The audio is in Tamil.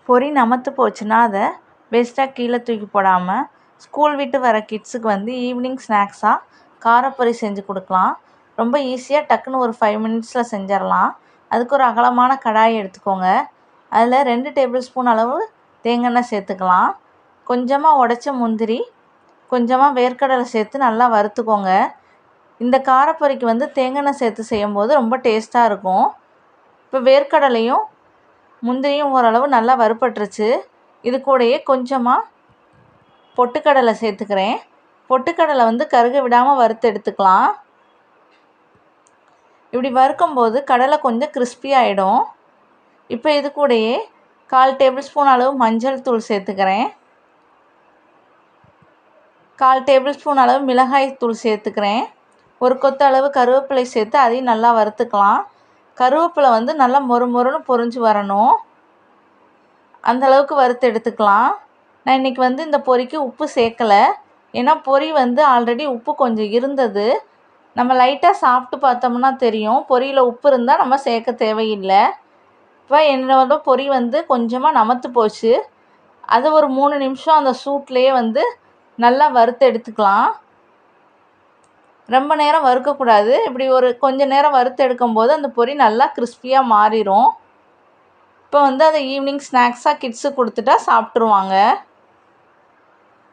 பொரி நமத்து போச்சுன்னா அதை வேஸ்ட்டாக கீழே தூக்கி போடாமல் ஸ்கூல் விட்டு வர கிட்ஸுக்கு வந்து ஈவினிங் ஸ்நாக்ஸாக காரப்பொரி செஞ்சு கொடுக்கலாம். ரொம்ப ஈஸியாக டக்குன்னு ஒரு 5 மினிட்ஸில் செஞ்சிடலாம். அதுக்கு ஒரு அகலமான கடாய் எடுத்துக்கோங்க. அதில் 2 டேபிள் ஸ்பூன் அளவு தேங்காய் சேர்த்துக்கலாம். கொஞ்சமாக உடைச்ச முந்திரி, கொஞ்சமாக வேர்க்கடலை சேர்த்து நல்லா வறுத்துக்கோங்க. இந்த காரப்பொரிக்கு வந்து தேங்காய் சேர்த்து செய்யும்போது ரொம்ப டேஸ்ட்டாக இருக்கும். இப்போ வேர்க்கடலையும் முந்திரியும் ஓரளவு நல்லா வறுபட்டுருச்சு. இது கூடயே கொஞ்சமாக பொட்டுக்கடலை சேர்த்துக்கிறேன். பொட்டுக்கடலை வந்து கருக விடாமல் வறுத்து எடுத்துக்கலாம். இப்படி வறுக்கும்போது கடலை கொஞ்சம் கிறிஸ்பி ஆகிடும். இப்போ இது கூடயே 1/4 டேபிள் ஸ்பூன் அளவு மஞ்சள் தூள் சேர்த்துக்கிறேன். 1/4 டேபிள் ஸ்பூன் அளவு மிளகாய் தூள் சேர்த்துக்கிறேன். ஒரு கொத்து அளவு கருவேப்பிலை சேர்த்து அதையும் நல்லா வறுத்துக்கலாம். கருவேப்பிலை வந்து நல்லா மொறுமொறுன்னு பொரிஞ்சு வரணும். அந்தளவுக்கு வறுத்து எடுத்துக்கலாம். நான் இன்றைக்கி வந்து இந்த பொரிக்கு உப்பு சேர்க்கலை. ஏன்னா பொரி வந்து ஆல்ரெடி உப்பு கொஞ்சம் இருந்தது. நம்ம லைட்டாக சாப்பிட்டு பார்த்தோம்னா தெரியும், பொரியில் உப்பு இருந்தால் நம்ம சேர்க்க தேவையில்லை. இப்போ என்னோட பொரி வந்து கொஞ்சமாக நமத்து போச்சு. அது ஒரு 3 நிமிஷம் அந்த சூட்லேயே வந்து நல்லா வறுத்து எடுத்துக்கலாம். ரொம்ப நேரம் வறுக்கக்கூடாது. இப்படி ஒரு கொஞ்சம் நேரம் வறுத்து எடுக்கும்போது அந்த பொரி நல்லா கிறிஸ்பியாக மாறிடும். இப்போ வந்து அதை ஈவினிங் ஸ்நாக்ஸாக கிட்ஸுக்கு கொடுத்துட்டா சாப்பிட்ருவாங்க.